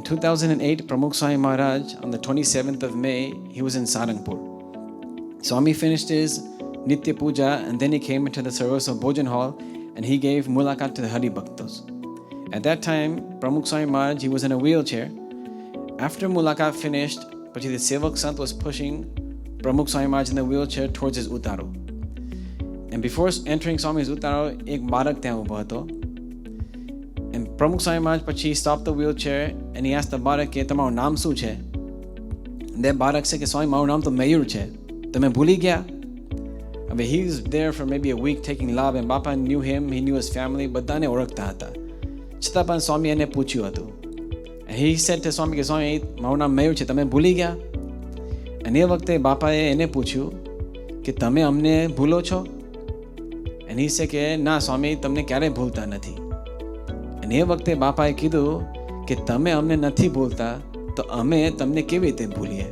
2008, Pramukh Swami Maharaj, on the 27th of May, he was in Sarangpur. Swami finished his Nitya Puja and then he came into the service of Bhojan Hall and he gave Mulakat to the Hari Bhaktas. At that time, Pramukh Swami Maharaj, he was in a wheelchair. After Mulakat finished, the Sevak Sant was pushing Pramukh Swami Maharaj in the wheelchair towards his Uttaro. And before entering Swami's Uttaro, ek barak ત્યાં ઊભો હતો. And Pramukh Swami Maharaj પછી stopped the wheelchair and he asked the barak કે તમારું નામ શું છે? And that barak said કે સ્વામી મારું નામ તો મયુર છે. તમે ભૂલી ગયા? હવે he was there for maybe a week taking lab and Bapa knew him, he knew his family, બધાને ઓળખતા હતા. છતાં પણ સ્વામી એને પૂછ્યું હતું. And he said to Swami કે સ્વામી મારું નામ મયુર છે, તમે ભૂલી ગયા? અને એ વખતે બાપાએ એને પૂછ્યું કે તમે અમને ભૂલો છો? And he said કે ના સ્વામી તમને ક્યારે ભૂલતા નથી. અને એ વખતે બાપાએ કીધું કે તમે અમને નથી ભૂલતા તો અમે તમને કેવી રીતે ભૂલીએ?